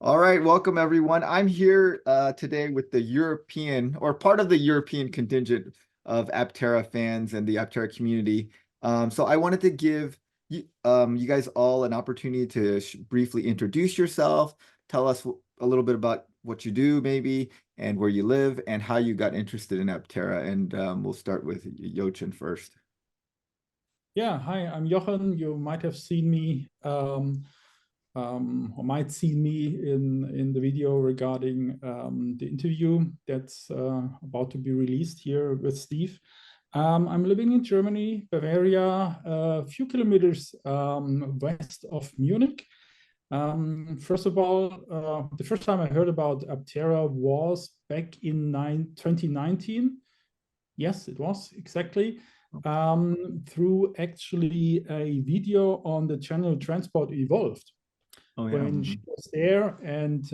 All right, welcome everyone. I'm here today with the European or part of the European contingent of Aptera fans and the Aptera community. So I wanted to give you guys all an opportunity to briefly introduce yourself, tell us a little bit about what you do maybe, and where you live, and how you got interested in Aptera. And we'll start with Yochin first. Yeah, hi, I'm Jochen. You might have seen me or might see me in the video regarding the interview that's about to be released here with Steve. I'm living in Germany, Bavaria, a few kilometers west of Munich. First of all, the first time I heard about Aptera was back in 2019. Yes, it was exactly through actually a video on the channel Transport Evolved. Oh yeah. When she was there and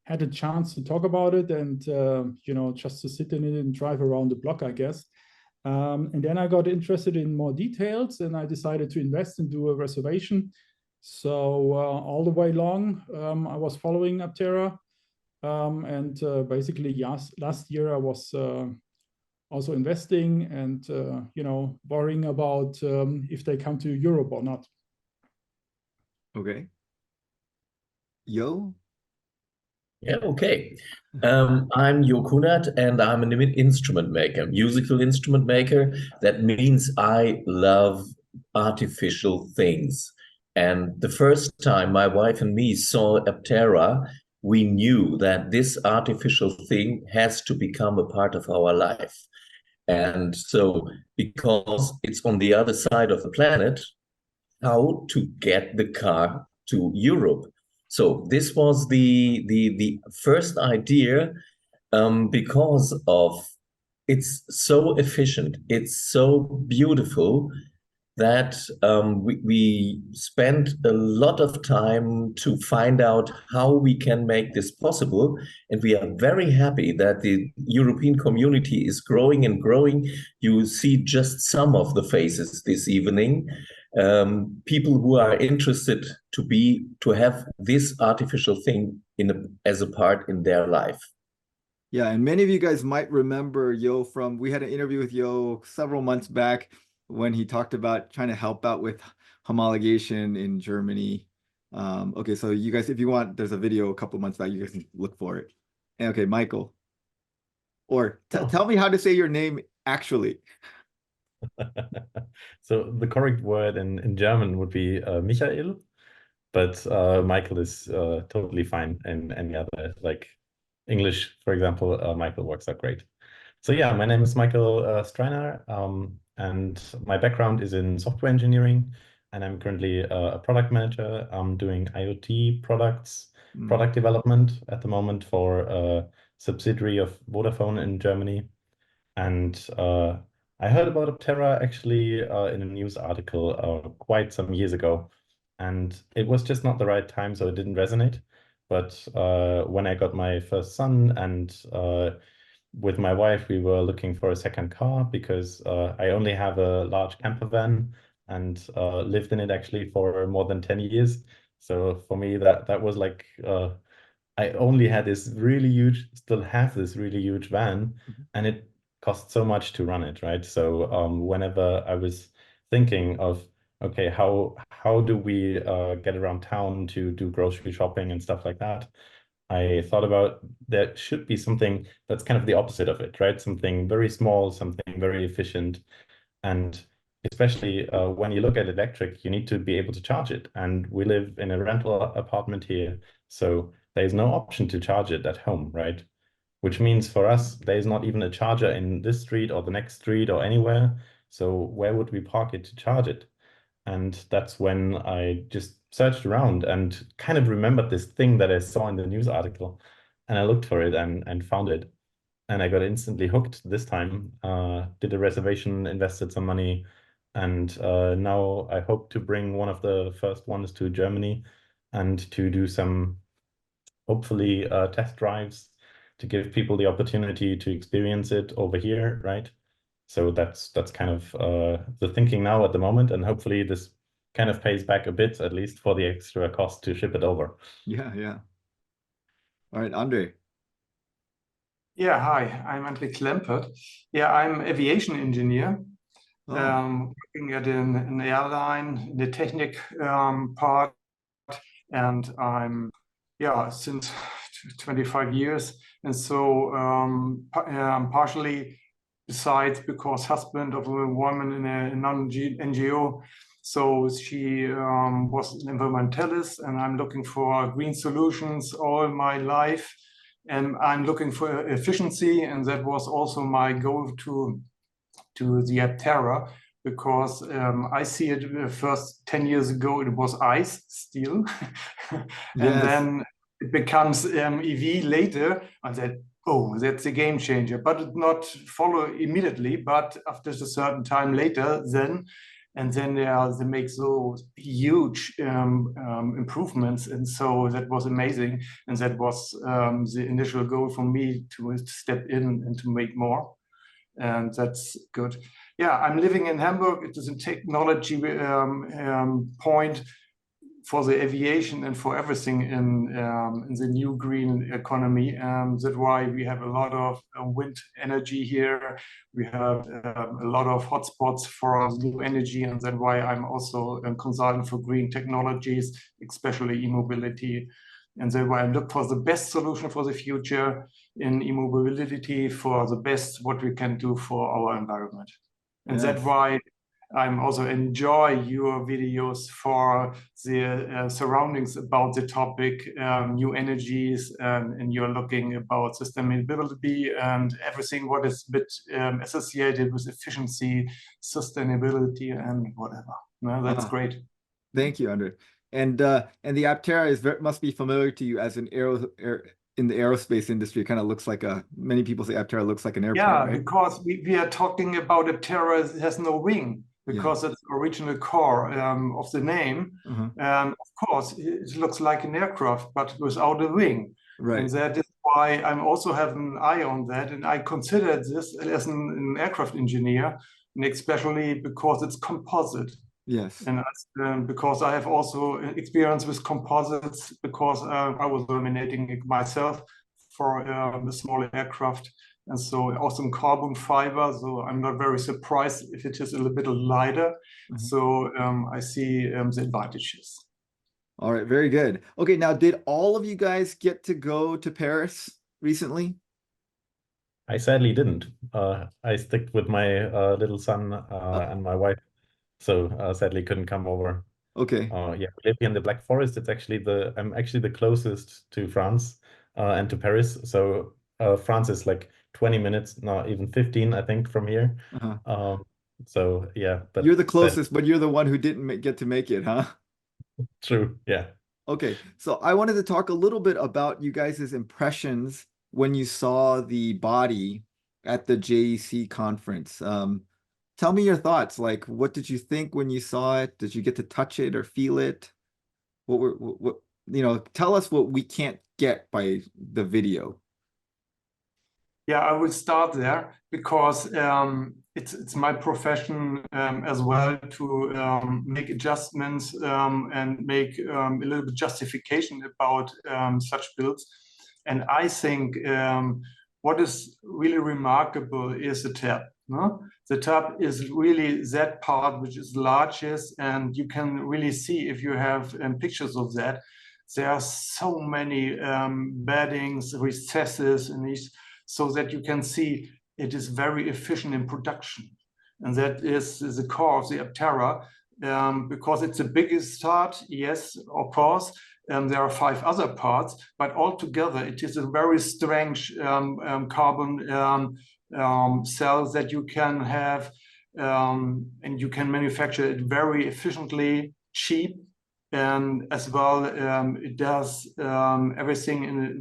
had a chance to talk about it and just to sit in it and drive around the block, I guess. And then I got interested in more details and I decided to invest and do a reservation. So all the way long, I was following Aptera. And basically, yes, last year I was also investing and worrying about if they come to Europe or not. Okay. Yo. Yeah, okay. I'm Jo Kunert and I'm an instrument maker, musical instrument maker. That means I love artificial things. And the first time my wife and me saw Aptera, we knew that this artificial thing has to become a part of our life. And so, because it's on the other side of the planet, how to get the car to Europe. So this was the first idea, because of it's so efficient, it's so beautiful that we spent a lot of time to find out how we can make this possible. And we are very happy that the European community is growing and growing. You see just some of the faces this evening. People who are interested to have this artificial thing as a part in their life. Yeah, and many of you guys might remember Yo we had an interview with Yo several months back when he talked about trying to help out with homologation in Germany. Okay, so you guys, if you want, there's a video a couple months back, you guys can look for it. And okay, Michael. Or tell me how to say your name actually. So the correct word in German would be Michael, but Michael is totally fine in any other, like English, for example, Michael works out great. So yeah, my name is Michael Streiner, and my background is in software engineering, and I'm currently a product manager. I'm doing IoT products, product development at the moment for a subsidiary of Vodafone in Germany. And I heard about Aptera actually in a news article quite some years ago, and it was just not the right time, so it didn't resonate. But when I got my first son and with my wife, we were looking for a second car because I only have a large camper van and lived in it actually for more than 10 years. So for me, that was like, I only had this really huge, still have this really huge van, and it cost so much to run it, right? So whenever I was thinking of, okay, how do we get around town to do grocery shopping and stuff like that, I thought about there should be something that's kind of the opposite of it, right? Something very small, something very efficient. And especially when you look at electric, you need to be able to charge it. And we live in a rental apartment here, so there's no option to charge it at home, right? Which means for us, there's not even a charger in this street or the next street or anywhere. So where would we park it to charge it? And that's when I just searched around and kind of remembered this thing that I saw in the news article. And I looked for it and found it. And I got instantly hooked this time, did a reservation, invested some money. And now I hope to bring one of the first ones to Germany and to do some, hopefully, test drives to give people the opportunity to experience it over here, right? So that's kind of the thinking now at the moment, and hopefully this kind of pays back a bit, at least for the extra cost to ship it over. Yeah, yeah. All right, Andre. Yeah, hi, I'm Andre Klempert. Yeah, I'm aviation engineer, working at an airline in the technic part, and I'm, yeah, since 25 years. And so partially besides because husband of a woman in a non-NGO, so she was an environmentalist, and I'm looking for green solutions all my life. And I'm looking for efficiency, and that was also my goal to the Aptera, because I see it first 10 years ago, it was ice still. And then it becomes EV later. I said, oh, that's a game changer, but it not follow immediately, but after a certain time later, then they make those huge improvements. And so that was amazing. And that was the initial goal for me to step in and to make more. And that's good. Yeah, I'm living in Hamburg. It is a technology point for the aviation and for everything in the new green economy. That's why we have a lot of wind energy here. We have a lot of hotspots for new energy, and that's why I'm also a consultant for green technologies, especially e-mobility. And that's why I look for the best solution for the future in e-mobility, for the best what we can do for our environment. And that's why I'm also enjoy your videos for the surroundings about the topic, new energies, and you're looking about sustainability and everything what is a bit associated with efficiency, sustainability, and whatever. No, that's great. Thank you, Andre. And the Aptera must be familiar to you as an in the aerospace industry. It kind of looks like many people say Aptera looks like an airplane. Yeah, right? because we are talking about Aptera. It has no wing, because it's the original core of the name. Of course, it looks like an aircraft, but without a wing. Right. And that is why I'm also have an eye on that. And I consider this as an aircraft engineer, and especially because it's composite. Yes. And because I have also experience with composites, because I was laminating it myself for a small aircraft. And so also in carbon fiber, so I'm not very surprised if it is a little bit lighter. So I see the advantages. All right, very good. Okay, now did all of you guys get to go to Paris recently? I sadly didn't. I stick with my little son and my wife, so sadly couldn't come over. Okay. Yeah, we live here in the Black Forest. It's actually I'm actually the closest to France and to Paris. So France is like 20 minutes, not even 15, I think, from here. So yeah, but you're the closest, but you're the one who didn't get to make it, huh? True. Yeah. Okay, so I wanted to talk a little bit about you guys' impressions when you saw the body at the JEC conference. Tell me your thoughts. Like, what did you think when you saw it? Did you get to touch it or feel it? What tell us what we can't get by the video. Yeah, I will start there because it's my profession as well to make adjustments and make a little bit justification about such builds. And I think what is really remarkable is the tab. No? The tab is really that part which is largest, and you can really see if you have pictures of that. There are so many beddings, recesses in these, so that you can see it is very efficient in production. And that is the core of the Aptera, because it's the biggest part, yes, of course. There are 5 other parts, but altogether it is a very strange carbon cells that you can have, and you can manufacture it very efficiently, cheap, and as well it does everything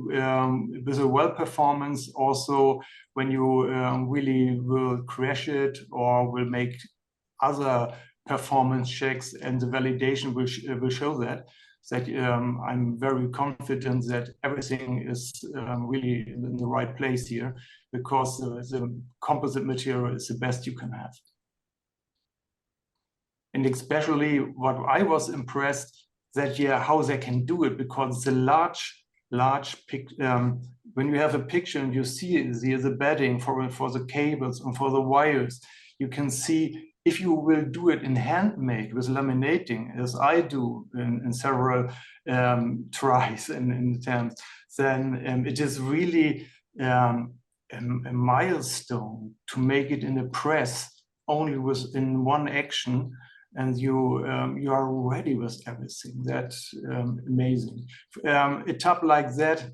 with a well performance. Also, when you really will crash it or will make other performance checks, and the validation will show that I'm very confident that everything is really in the right place here, because the composite material is the best you can have. And especially what I was impressed that how they can do it, because it's a large large when you have a picture and you see the bedding for the cables and for the wires, you can see if you will do it in handmade with laminating, as I do in several tries and attempts, then it is really a milestone to make it in a press only within one action, and you are ready with everything. That's amazing. A tub like that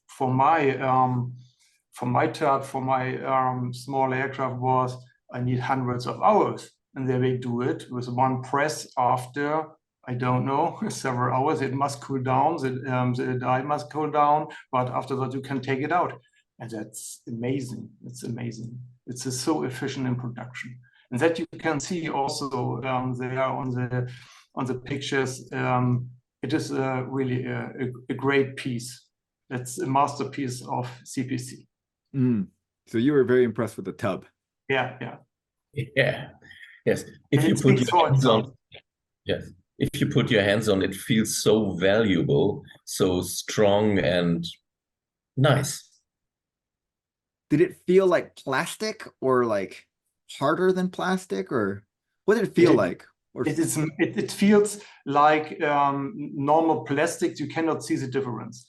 for my tub, for my small aircraft was, I need hundreds of hours, and then they do it with one press after, I don't know, several hours. It must cool down, the die must cool down, but after that you can take it out. And that's amazing. It's amazing. It's so efficient in production. And that you can see also there on the pictures. It is really a great piece. It's a masterpiece of CPC. So you were very impressed with the tub. Yeah. Yes. If you put your hands on, yes. If you put your hands on, it feels so valuable, so strong and nice. Did it feel like plastic or like harder than plastic, or what did it feel like? It feels like normal plastics. You cannot see the difference.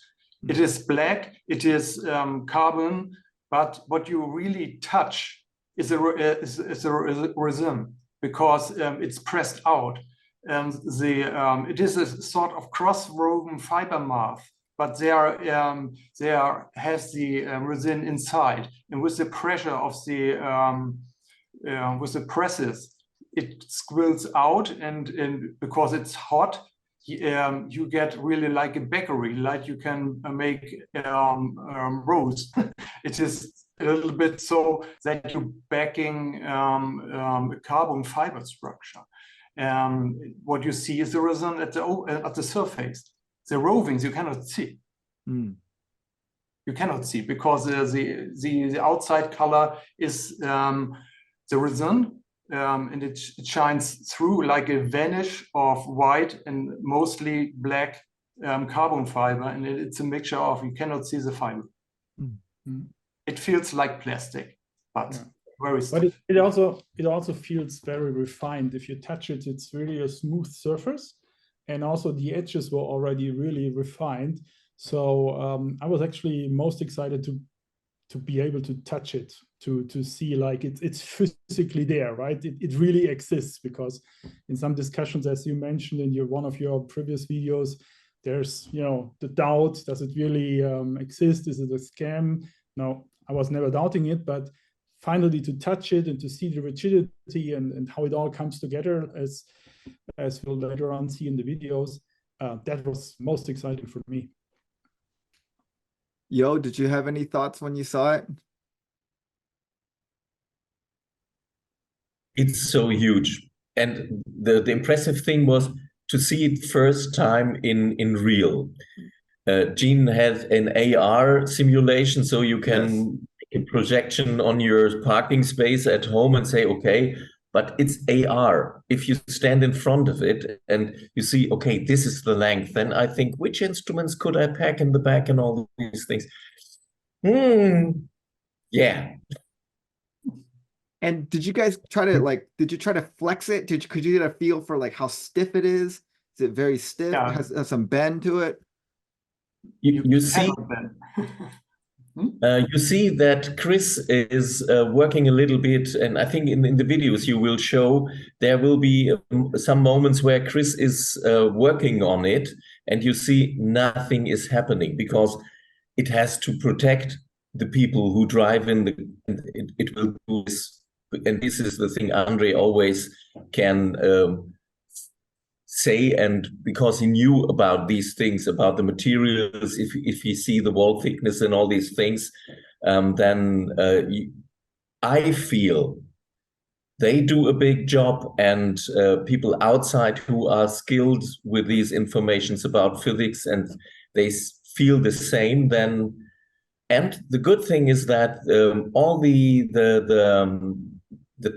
It is black, it is carbon, but what you really touch is a resin, because it's pressed out. It is a sort of cross-woven fiber mass, but there has the resin inside, and with the pressure of with the presses, it squills out, and because it's hot, you get really like a bakery, like you can make rolls. It is a little bit so that you're backing a carbon fiber structure. What you see is the resin at the surface. The rovings you cannot see. You cannot see because the outside color is the resin. And it shines through like a vanish of white and mostly black carbon fiber, and it's a mixture of, you cannot see the fiber. It feels like plastic, but very stiff. But it also feels very refined. If you touch it, it's really a smooth surface, and also the edges were already really refined. So I was actually most excited to be able to touch it, to see like it's physically there, right? It really exists, because in some discussions, as you mentioned in one of your previous videos, there's the doubt, does it really exist? Is it a scam? No, I was never doubting it, but finally to touch it and to see the rigidity and how it all comes together, as we'll later on see in the videos, that was most exciting for me. Yo, did you have any thoughts when you saw it? It's so huge. And the impressive thing was to see it first time in real. Gene had an AR simulation, so you can make a projection on your parking space at home and say, okay, but it's AR. If you stand in front of it and you see, okay, this is the length, then I think, which instruments could I pack in the back and all these things? Yeah. And did you guys try to did you try to flex it? Could you get a feel for like how stiff it is? Is it very stiff? Yeah. Has some bend to it? You see, you see that Chris is working a little bit, and I think in the videos you will show, there will be some moments where Chris is working on it, and you see nothing is happening because it has to protect the people who drive in it will do this. And this is the thing Andre always can say, and because he knew about these things, about the materials, if you see the wall thickness and all these things, then I feel they do a big job, and people outside who are skilled with these informations about physics and they feel the same, then. And the good thing is that all the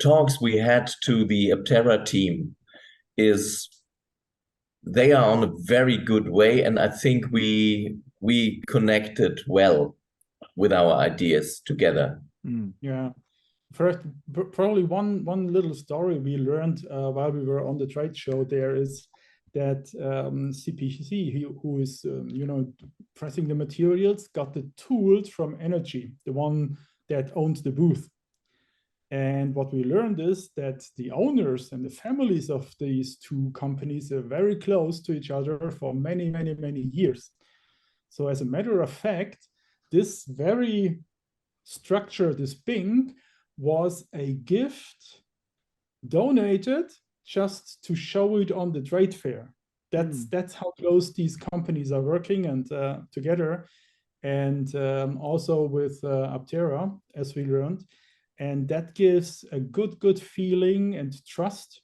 talks we had to the Aptera team is they are on a very good way, and I think we connected well with our ideas together. Mm. Yeah. First, probably one little story we learned while we were on the trade show there is that CPC, who is pressing the materials, got the tools from Energy, the one that owns the booth. And what we learned is that the owners and the families of these two companies are very close to each other for many, many, many years. So as a matter of fact, this very structure, this BinC, was a gift donated just to show it on the trade fair. That's how close these companies are working and together, and also with Aptera, as we learned. And that gives a good feeling and trust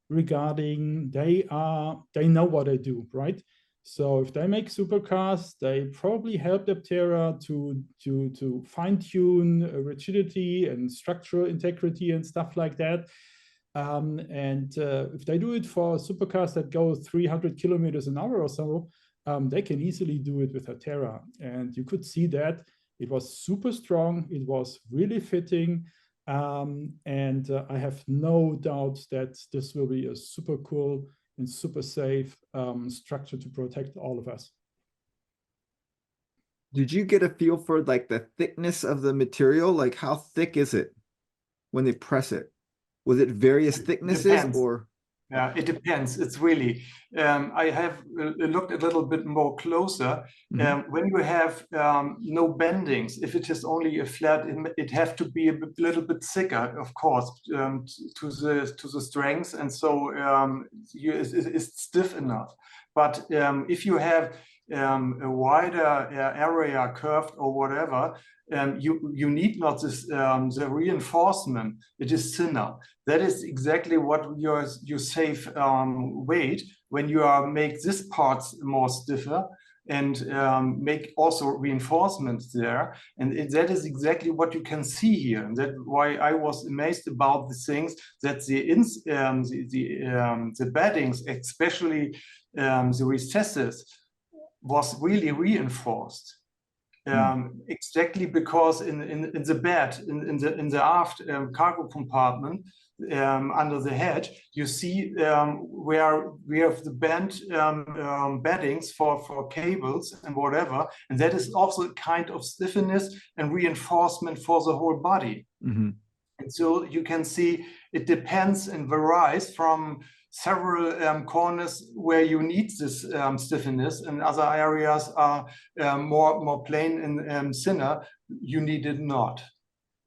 regarding they know what they do, right? So if they make supercars, they probably helped Aptera to fine-tune rigidity and structural integrity and stuff like that. If they do it for supercars that go 300 kilometers an hour or so, they can easily do it with Aptera. And you could see that it was super strong. It was really fitting. I have no doubt that this will be a super cool and super safe structure to protect all of us. Did you get a feel for like the thickness of the material? Like how thick is it when they press it? Was it various thicknesses Depends. or? Yeah, it depends. It's really, I have looked a little bit more closer. When you have no bendings, if it is only a flat, it have to be a little bit thicker, of course, to the strength, and so it's stiff enough. But if you have a wider area curved or whatever, you need not this the reinforcement. It is thinner. That is exactly what you save weight when you make these parts more stiffer and make also reinforcements there. And that is exactly what you can see here. And that's why I was amazed about the things that the beddings, especially the recesses, was really reinforced. Exactly because in the bed, in the aft cargo compartment under the head, you see where we have the bent beddings for cables and whatever, and that is also a kind of stiffness and reinforcement for the whole body. And so you can see it depends and varies from several corners where you need this stiffness, and other areas are more plain and thinner. You need it not.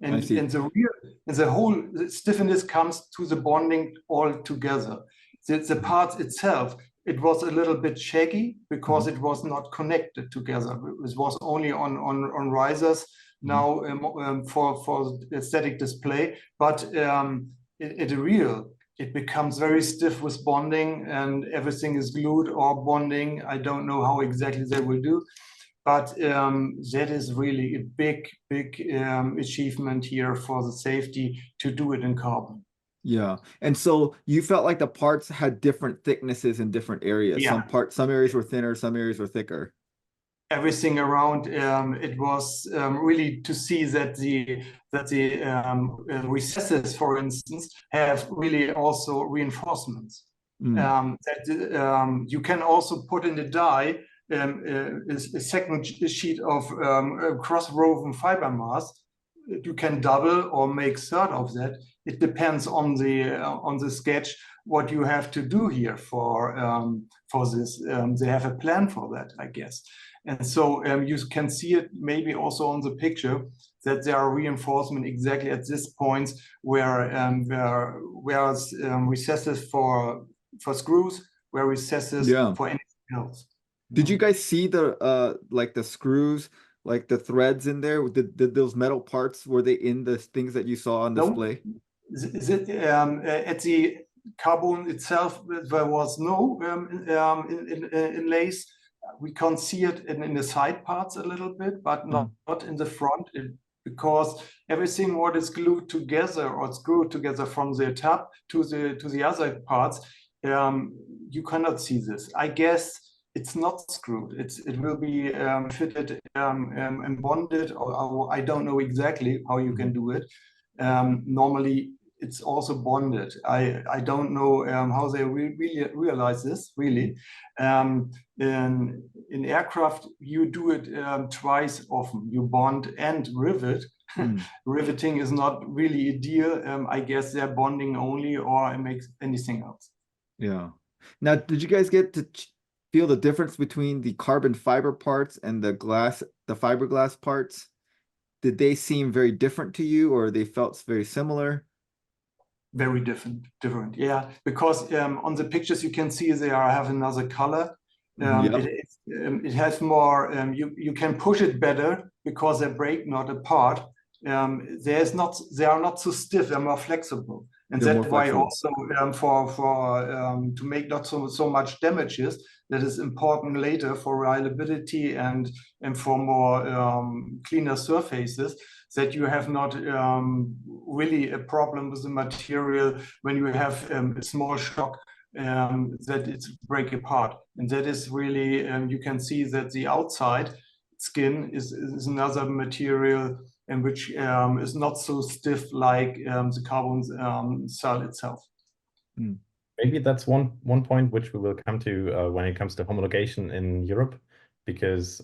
And the whole stiffness comes to the bonding all together. The part itself, it was a little bit shaky because it was not connected together. It was only on risers now for aesthetic display, but it becomes very stiff with bonding, and everything is glued or bonding. I don't know how exactly they will do, but that is really a big achievement here for the safety to do it in carbon. Yeah. And so you felt like the parts had different thicknesses in different areas. Yeah. Some areas were thinner, some areas were thicker. Everything around it was really to see that the recesses, for instance, have really also reinforcements. That you can also put in the die a second sheet of cross-woven fiber mass. You can double or make third of that. It depends on the sketch what you have to do here for this. They have a plan for that, I guess. And so you can see it maybe also on the picture that there are reinforcement exactly at this point where recesses for screws, where recesses for anything else. Did you guys see the like the screws, like the threads in there? Did those metal parts, were they in the things that you saw on display? At the carbon itself, there was no inlays. We can see it in the side parts a little bit, but not in the front, because everything what is glued together or screwed together from the top to the other parts you cannot see this. I guess it's not screwed. It will be fitted and bonded, or I don't know exactly how you can do it. Normally, it's also bonded. I don't know how they really realize this, really. In aircraft, you do it twice often. You bond and rivet. Riveting is not really a deal. I guess they're bonding only, or it makes anything else. Yeah. Now, did you guys get to feel the difference between the carbon fiber parts and the fiberglass parts? Did they seem very different to you, or they felt very similar? Very different, yeah. Because on the pictures you can see they have another color. It has more. You can push it better because they break not apart. They are not so stiff. They're more flexible, and that's why also to make not so much damages. That is important later for reliability and for more cleaner surfaces. That you have not really a problem with the material when you have a small shock that it's break apart. And that is really, you can see that the outside skin is another material and which is not so stiff like the carbon cell itself. Maybe that's one point which we will come to when it comes to homologation in Europe, because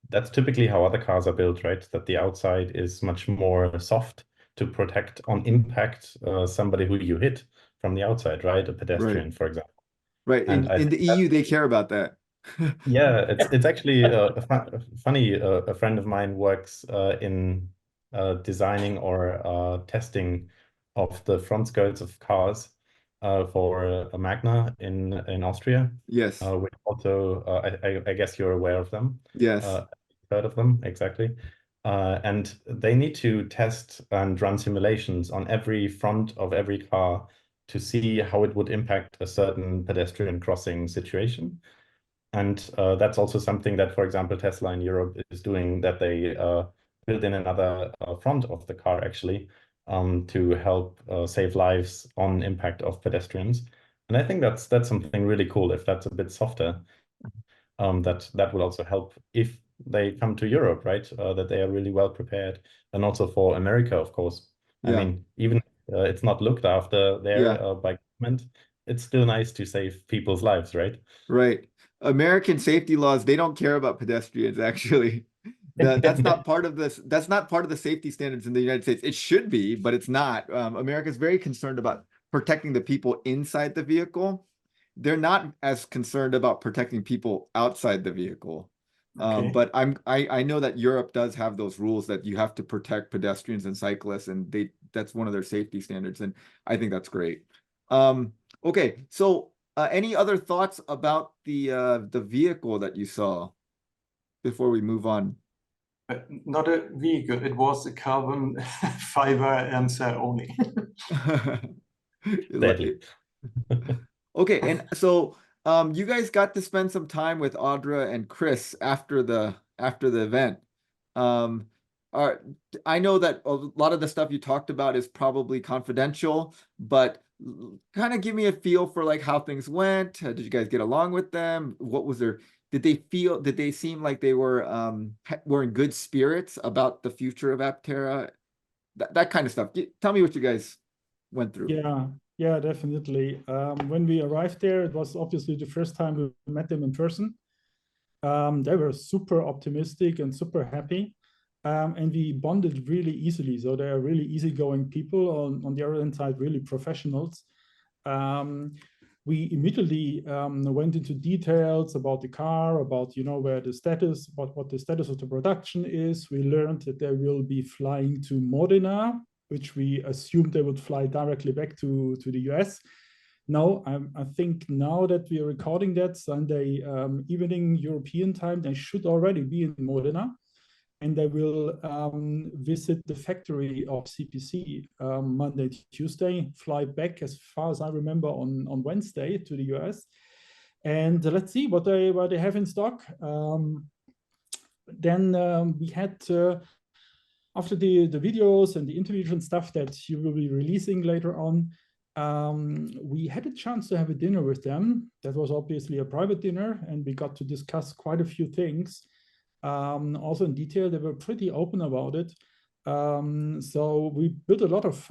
that's typically how other cars are built, right? That the outside is much more soft to protect on impact somebody who you hit from the outside, right? A pedestrian, for example. Right. In the EU, they care about that. Yeah, it's actually funny. A friend of mine works in designing or testing of the front skirts of cars for a Magna in Austria. Yes. Which also, I guess you're aware of them. Yes. Heard of them, exactly. And they need to test and run simulations on every front of every car to see how it would impact a certain pedestrian crossing situation. And that's also something that, for example, Tesla in Europe is doing, that they build in another front of the car, actually, to help save lives on impact of pedestrians. And I think that's something really cool. If that's a bit softer, that will also help if they come to Europe, right? That they are really well prepared. And also for America, of course. I mean, even it's not looked after there by government, it's still nice to save people's lives, right? Right. American safety laws, they don't care about pedestrians, actually. That's not part of this. That's not part of the safety standards in the United States. It should be, but it's not. America's very concerned about protecting the people inside the vehicle. They're not as concerned about protecting people outside the vehicle. But I know that Europe does have those rules that you have to protect pedestrians and cyclists, and that's one of their safety standards, and I think that's great. Okay, so any other thoughts about the vehicle that you saw before we move on? Not a vehicle, it was a carbon fiber cell only. Okay, and so you guys got to spend some time with Audra and Chris after the event. I know that a lot of the stuff you talked about is probably confidential, but kind of give me a feel for like how things went. Did you guys get along with them? What was their, did they seem like they were in good spirits about the future of Aptera? That kind of stuff. Tell me what you guys went through. Yeah, definitely. When we arrived there, it was obviously the first time we met them in person. They were super optimistic and super happy. And we bonded really easily. So they are really easygoing people. On the other hand side, really professionals. We immediately went into details about the car, about where the status, about what the status of the production is. We learned that they will be flying to Modena, which we assumed they would fly directly back to the US. Now, I think now that we are recording that Sunday evening European time, they should already be in Modena. And they will visit the factory of CPC Monday, Tuesday, fly back, as far as I remember, on Wednesday to the US. And let's see what they have in stock. Then we had, after the videos and the interviews and stuff that you will be releasing later on, we had a chance to have a dinner with them. That was obviously a private dinner, and we got to discuss quite a few things. Also in detail, they were pretty open about it. So we built a lot of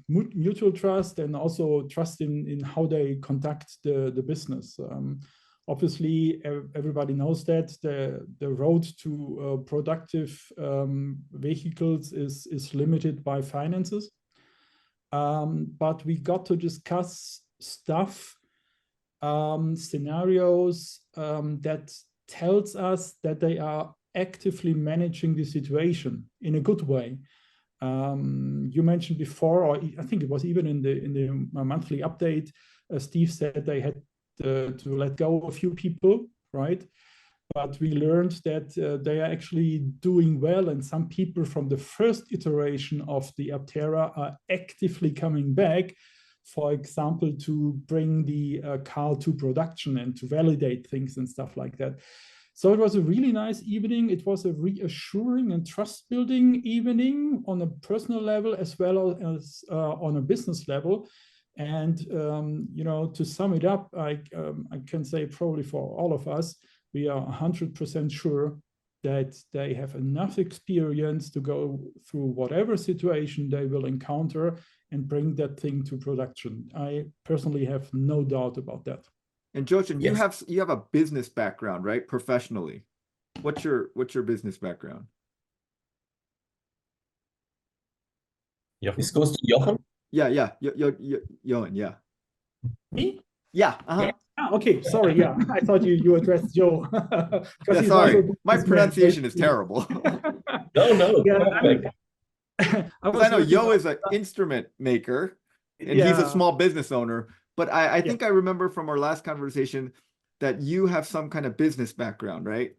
mutual trust and also trust in how they conduct the business. Obviously, everybody knows that the road to productive vehicles is limited by finances. But we got to discuss stuff, scenarios that tells us that they are actively managing the situation in a good way. You mentioned before, or I think it was even in the monthly update, Steve said they had to let go of a few people, right? But we learned that they are actually doing well, and some people from the first iteration of the Aptera are actively coming back, for example, to bring the car to production and to validate things and stuff like that. So it was a really nice evening. It was a reassuring and trust-building evening on a personal level as well as on a business level. And you know, to sum it up, I can say probably for all of us, we are 100% sure that they have enough experience to go through whatever situation they will encounter and bring that thing to production. I personally have no doubt about that. And Jochen, Yes. you have a business background, right? Professionally. What's your business background? Jochen? This goes to Jochen. Yeah. Jochen, yeah. Me? Yeah. Yeah. Okay, sorry. Yeah, I thought you addressed Joe. Yeah, sorry. My pronunciation is terrible. No, Yeah, perfect. I know Yo is an instrument maker and he's a small business owner, but I think I remember from our last conversation that you have some kind of business background, right?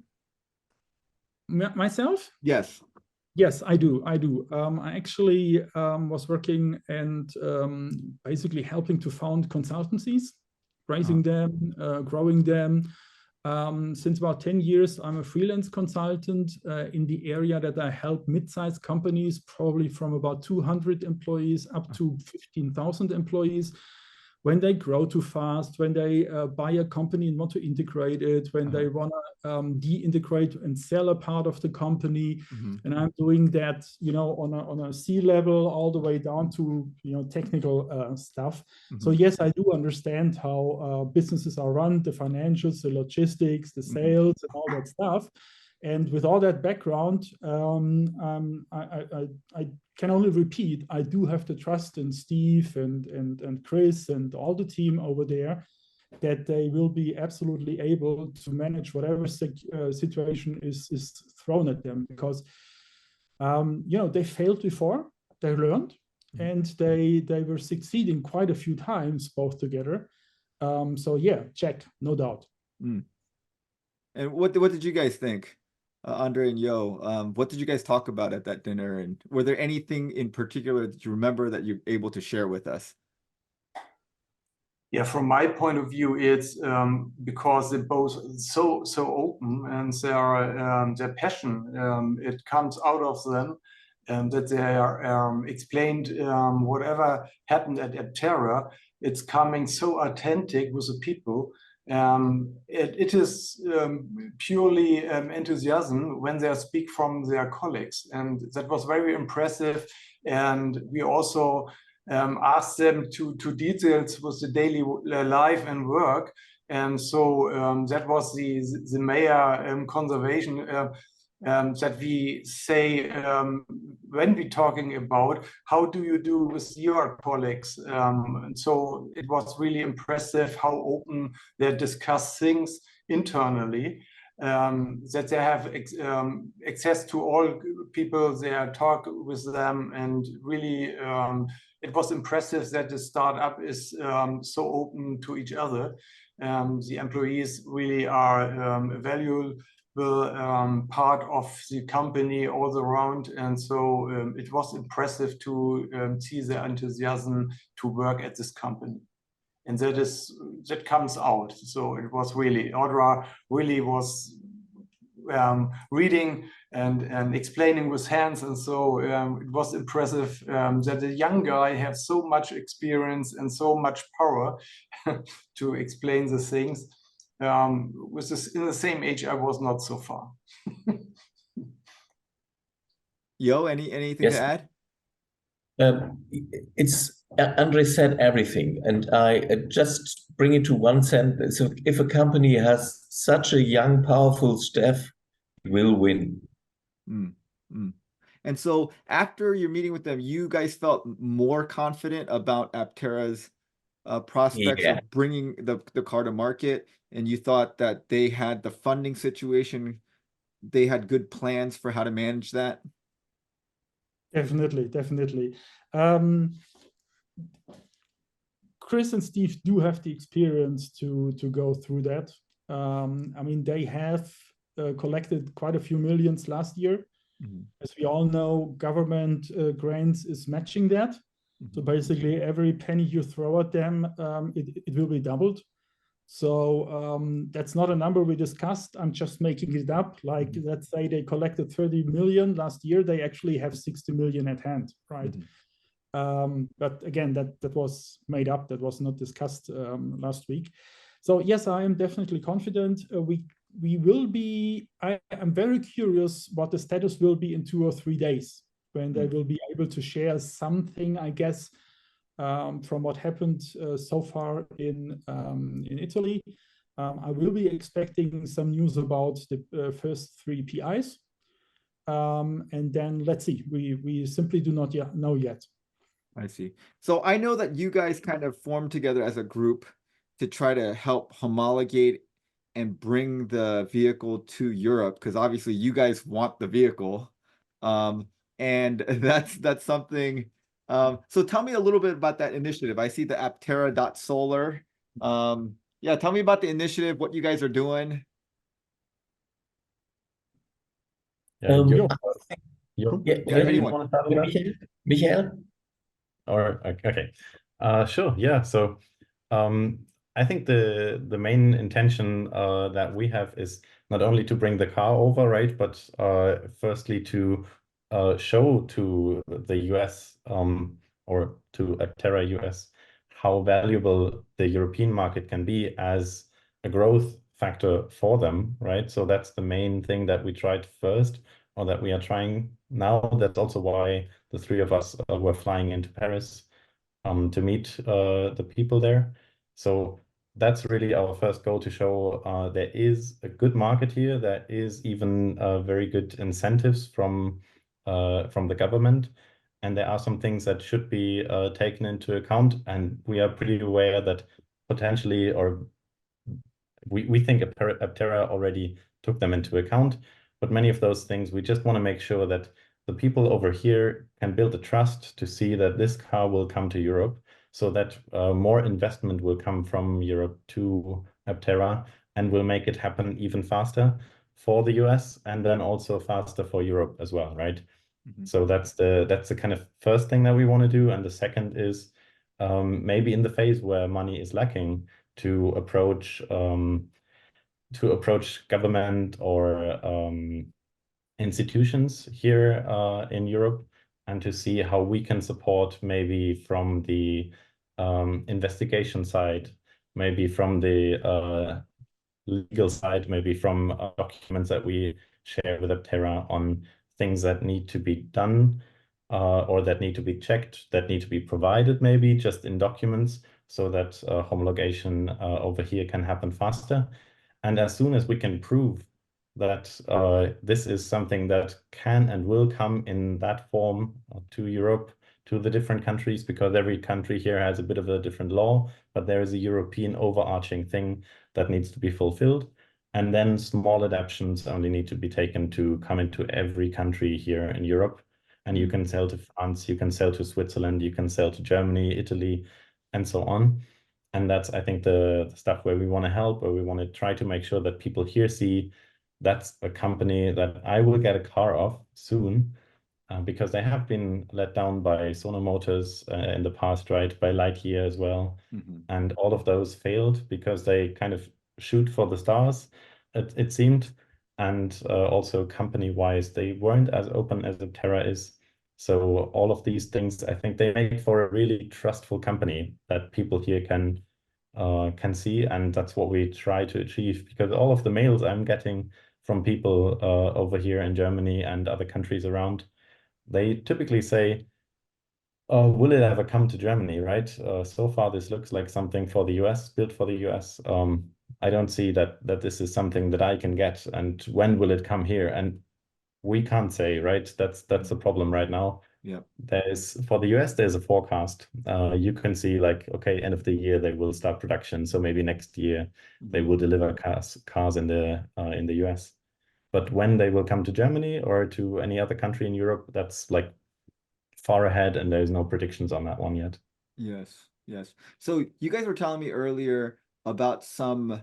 Myself? Yes. Yes, I do. I actually was working and basically helping to found consultancies, raising them, growing them. Since about 10 years, I'm a freelance consultant in the area that I help mid-sized companies, probably from about 200 employees up to 15,000 employees. When they grow too fast, when they buy a company and want to integrate it, when they want to de-integrate and sell a part of the company. And I'm doing that, you know, on a C-level all the way down to, you know, technical stuff. So yes, I do understand how businesses are run, the financials, the logistics, the sales, and all that stuff. And with all that background, I can only repeat, I do have the trust in Steve and Chris and all the team over there that they will be absolutely able to manage whatever situation is thrown at them, because you know, they failed before, they learned, and they were succeeding quite a few times both together. So yeah, check, no doubt. And what did you guys think? Andre and Yo, what did you guys talk about at that dinner? And were there anything in particular that you remember that you're able to share with us? Yeah, from my point of view, it's because they're both so open, and their passion, it comes out of them, that they are explained whatever happened at Aptera. It's coming so authentic with the people. It is purely enthusiasm when they speak from their colleagues, and that was very impressive. And we also asked them to details with the daily life and work, and so that was the major conservation that we say when we talking about how do you do with your colleagues. And so it was really impressive how open they discuss things internally, that they have access to all people, they talk with them, and really it was impressive that the startup is so open to each other. The employees really are a valuable part of the company all around, and so it was impressive to see the enthusiasm to work at this company, and that comes out. So it was really, Audra really was reading and explaining with hands. And so it was impressive that a young guy has so much experience and so much power to explain the things. With this, in the same age, I was not so far. Yo, anything Yes. to add? It's Andre said everything, and I just bring it to one sentence. So if a company has such a young, powerful staff, it will win. And so after your meeting with them, you guys felt more confident about Aptera's prospects Yeah. of bringing the car to market, and you thought that they had the funding situation, they had good plans for how to manage that? Definitely, definitely. Chris and Steve do have the experience to go through that. I mean, they have collected quite a few millions last year. As we all know, government grants is matching that. So basically, every penny you throw at them, it will be doubled. So that's not a number we discussed. I'm just making it up. Like, let's say they collected 30 million last year. They actually have 60 million at hand, right? But again, that was made up. That was not discussed last week. So yes, I am definitely confident. We will be. I'm very curious what the status will be in 2 or 3 days when they will be able to share something, I guess, from what happened so far in Italy. I will be expecting some news about the first 3 PIs. And then let's see. We simply do not yet know yet. I see. So I know that you guys kind of formed together as a group to try to help homologate and bring the vehicle to Europe, because obviously you guys want the vehicle. And that's something. So tell me a little bit about that initiative. I see the aptera.solar. Yeah, tell me about the initiative, what you guys are doing. Yeah, Anyone. Want to start with Michael? Or okay, sure, yeah. So I think the main intention that we have is not only to bring the car over, right, but firstly to show to the US or to Aptera US how valuable the European market can be as a growth factor for them, right? So that's the main thing that we tried first, or that we are trying now. That's also why the 3 of us were flying into Paris to meet the people there. So that's really our first goal, to show there is a good market here. There is even very good incentives from the government. And there are some things that should be taken into account. And we are pretty aware that potentially, or we think Aptera already took them into account. But many of those things, we just want to make sure that the people over here can build the trust to see that this car will come to Europe, so that more investment will come from Europe to Aptera and will make it happen even faster for the US, and then also faster for Europe as well, right? So that's the kind of first thing that we want to do. And the second is maybe in the phase where money is lacking, to approach government or institutions here in Europe, and to see how we can support, maybe from the investigation side, maybe from the legal side, maybe from documents that we share with Aptera on things that need to be done or that need to be checked, that need to be provided, maybe just in documents, so that homologation over here can happen faster. And as soon as we can prove that this is something that can and will come in that form to Europe, to the different countries, because every country here has a bit of a different law, but there is a European overarching thing that needs to be fulfilled. And then small adaptations only need to be taken to come into every country here in Europe. And you can sell to France, you can sell to Switzerland, you can sell to Germany, Italy, and so on. And that's, I think, the stuff where we want to help, where we want to try to make sure that people here see that's a company that I will get a car of soon, because they have been let down by Sono Motors in the past, right? By Lightyear as well. And all of those failed because they kind of shoot for the stars, it seemed. and also company-wise, they weren't as open as Aptera is. So all of these things, I think they make for a really trustful company that people here can see, and that's what we try to achieve. Because all of the mails I'm getting from people over here in Germany and other countries around, they typically say, will it ever come to Germany, right? So far, this looks like something for the US, built for the US. I don't see that this is something that I can get, and when will it come here? And we can't say, right? That's a problem right now. Yeah. For the US, there's a forecast. You can see like, okay, end of the year they will start production, so maybe next year they will deliver cars in the US. But when they will come to Germany or to any other country in Europe, that's like far ahead, and there's no predictions on that one yet. Yes, yes. So you guys were telling me earlier about some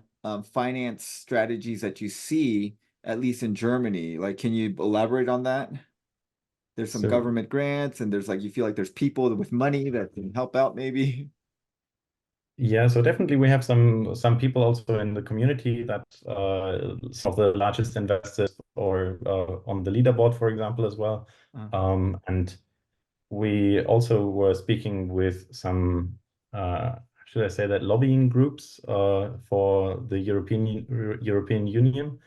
finance strategies that you see, at least in Germany. Like, can you elaborate on that? There's some So- government grants, and there's like, you feel like there's people with money that can help out maybe. Yeah, so definitely we have some people also in the community that some of the largest investors or on the leaderboard, for example, as well. And we also were speaking with some, should I say that, lobbying groups for the European Union,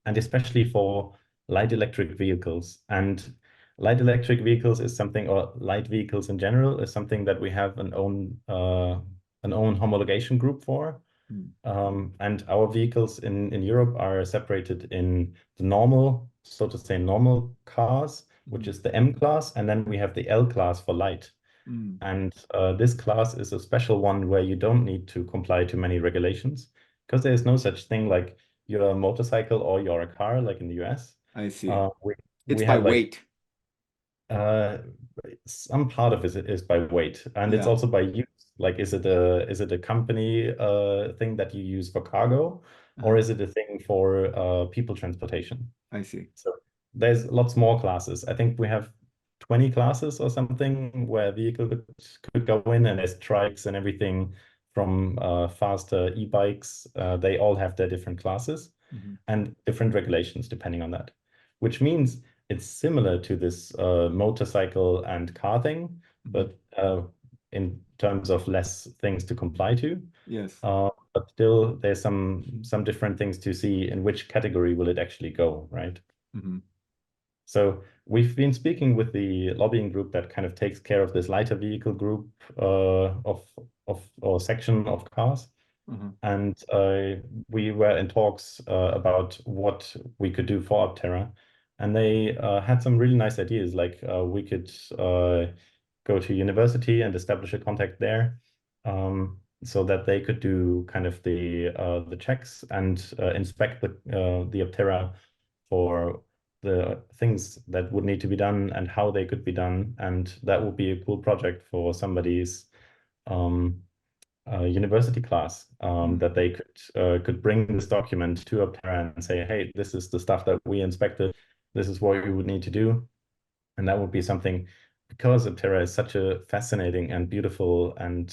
and especially for light electric vehicles. And light electric vehicles is something, or light vehicles in general, is something that we have an own homologation group for. And our vehicles in Europe are separated in the normal, so to say, normal cars, which is the M class, and then we have the L class for light. And this class is a special one where you don't need to comply to many regulations, because there's no such thing like you're a motorcycle or you're a car, like in the US. I see. We It's by have like weight. some part of it is by weight, and it's Yeah. also by use. Like, is it a company thing that you use for cargo, or is it a thing for people transportation? I see. So there's lots more classes. I think we have 20 classes or something where a vehicle could go in, and there's trikes and everything from faster e-bikes. They all have their different classes and different regulations depending on that, which means it's similar to this motorcycle and car thing, but in terms of less things to comply to. Yes. But still, there's some different things to see in which category will it actually go, right? So we've been speaking with the lobbying group that kind of takes care of this lighter vehicle group of or section of cars. And we were in talks about what we could do for Aptera. And they had some really nice ideas, like we could go to university and establish a contact there, so that they could do kind of the checks and inspect the Aptera for the things that would need to be done and how they could be done. And that would be a cool project for somebody's university class, that they could bring this document to Aptera and say, hey, this is the stuff that we inspected. This is what you would need to do. And that would be something, because Aptera is such a fascinating and beautiful and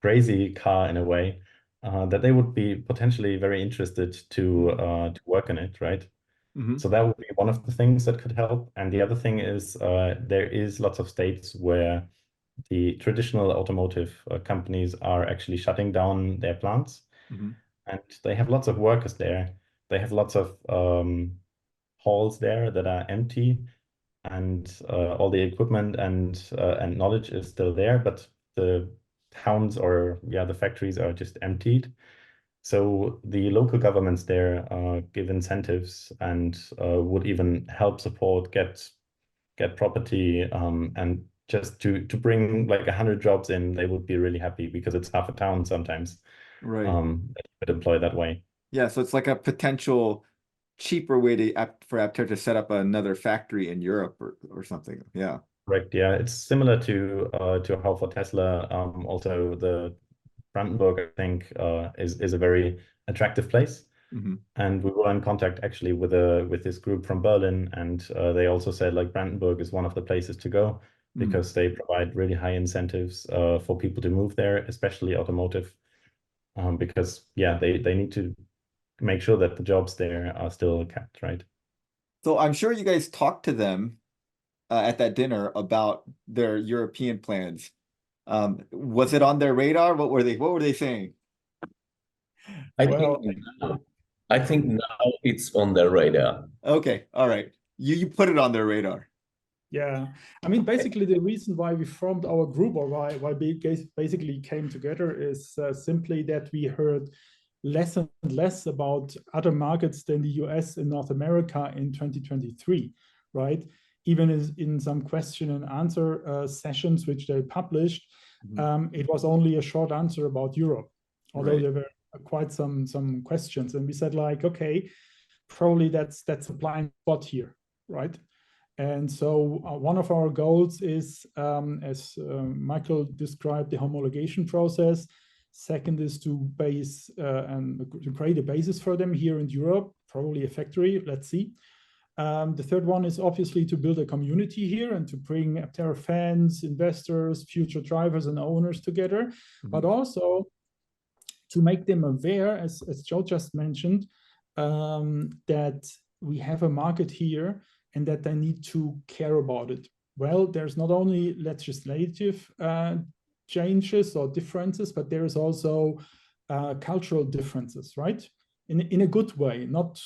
crazy car in a way, that they would be potentially very interested to work on it, right? So that would be one of the things that could help. And the other thing is there is lots of states where the traditional automotive companies are actually shutting down their plants. And they have lots of workers there. They have lots of halls there that are empty, and all the equipment and knowledge is still there, but the towns or the factories are just emptied. So the local governments there give incentives and would even help support, get property, and just to bring like 100 jobs in, they would be really happy, because it's half a town sometimes. Right. That you could employ that way. Yeah, so it's like a potential cheaper way for Aptera to set up another factory in Europe or something. Yeah. Correct. Yeah, it's similar to how for Tesla, also the Brandenburg, I think, is a very attractive place. And we were in contact actually with this group from Berlin, and they also said like Brandenburg is one of the places to go, because they provide really high incentives for people to move there, especially automotive, because they need to make sure that the jobs there are still kept, right? So I'm sure you guys talked to them at that dinner about their European plans. Was it on their radar? What were they saying? Well, I think now it's on their radar. Okay, all right. You put it on their radar. yeah, I mean, basically the reason why we formed our group, or why we basically came together, is simply that we heard less and less about other markets than the US and North America in 2023, right? Even in some question and answer sessions which they published, it was only a short answer about Europe, although there were quite some questions. And we said, like, okay, probably that's a blind spot here, right? And so one of our goals is, as Michael described, the homologation process. Second is to base and to create a basis for them here in Europe, probably a factory, let's see. The third one is obviously to build a community here and to bring Aptera fans, investors, future drivers and owners together, but also to make them aware, as Joe just mentioned, that we have a market here and that they need to care about it. Well, there's not only legislative changes or differences, but there is also cultural differences, right? In a good way, not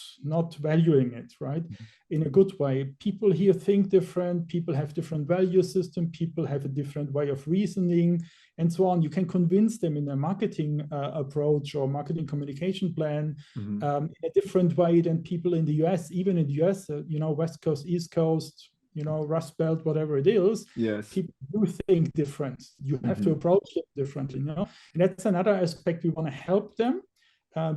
valuing it, right? In a good way. People here think different, people have different value system, people have a different way of reasoning, and so on. You can convince them in a marketing approach or marketing communication plan in a different way than people in the US. Even in the US, you know, West Coast, East Coast, you know, Rust Belt, whatever it is, yes, people do think different. You have to approach it differently, you know? And that's another aspect we want to help them.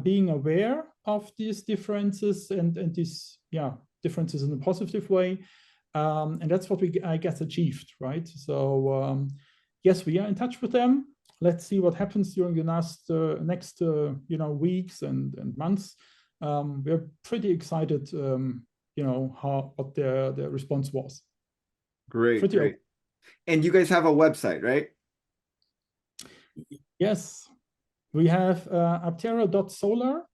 Being aware of these differences and these differences in a positive way, and that's what we, I guess, achieved, right? So yes, we are in touch with them. Let's see what happens during the next you know, weeks and months. We're pretty excited, you know, what their response was. Great. And you guys have a website, right? Yes. We have aptera.solar.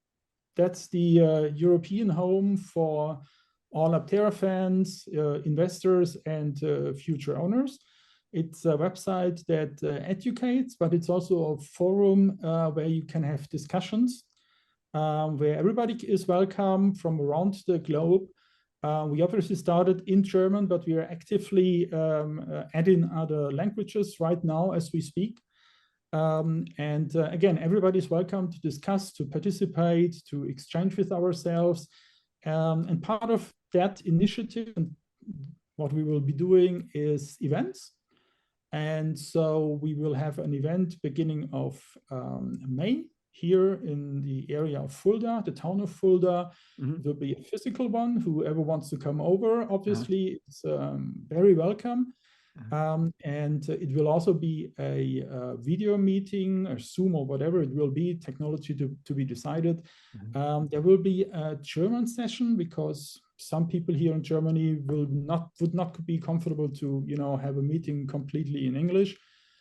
That's the European home for all Aptera fans, investors, and future owners. It's a website that educates, but it's also a forum where you can have discussions, where everybody is welcome from around the globe. We obviously started in German, but we are actively adding other languages right now as we speak. Again, everybody's welcome to discuss, to participate, to exchange with ourselves. And part of that initiative and what we will be doing is events. And so we will have an event beginning of May here in the area of Fulda, the town of Fulda. It will be a physical one. Whoever wants to come over, obviously, is very welcome. And it will also be a video meeting or Zoom or whatever it will be, technology to be decided. There will be a German session because some people here in Germany would not be comfortable to, you know, have a meeting completely in English,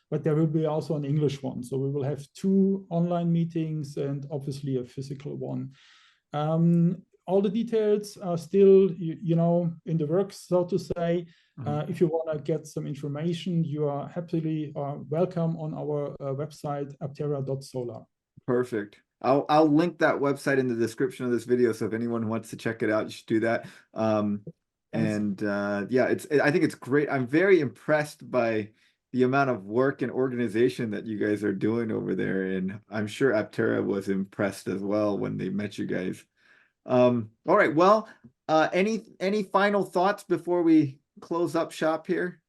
but there will be also an English one. So we will have 2 online meetings and obviously a physical one. All the details are still, you know, in the works, so to say. If you want to get some information, you are happily welcome on our website, aptera.solar. Perfect. I'll link that website in the description of this video, so if anyone wants to check it out, you should do that. Yeah, I think it's great. I'm very impressed by the amount of work and organization that you guys are doing over there, and I'm sure Aptera was impressed as well when they met you guys. All right, well, any final thoughts before we close up shop here?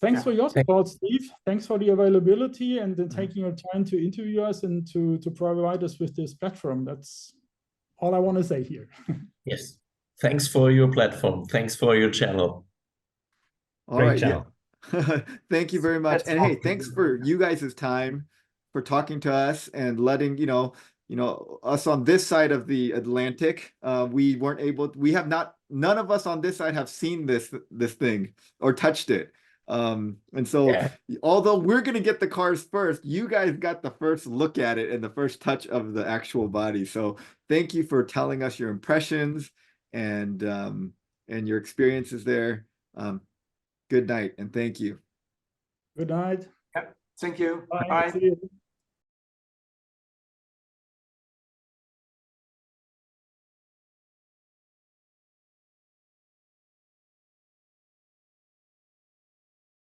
Thanks for your support, Steve. Thanks for the availability and then taking your time to interview us and to provide us with this platform. That's all I want to say here. Yes. Thanks for your platform. Thanks for your channel. All Great right, channel. yeah. Thank you very much. And hey, thanks for you guys' time, for talking to us and letting, you know, us on this side of the Atlantic. We weren't able, none of us on this side have seen this thing or touched it. And so Yeah. although we're going to get the cars first, you guys got the first look at it and the first touch of the actual body. So thank you for telling us your impressions and your experiences there. Good night and thank you. Good night. Yeah, thank you. Bye. Bye. See you.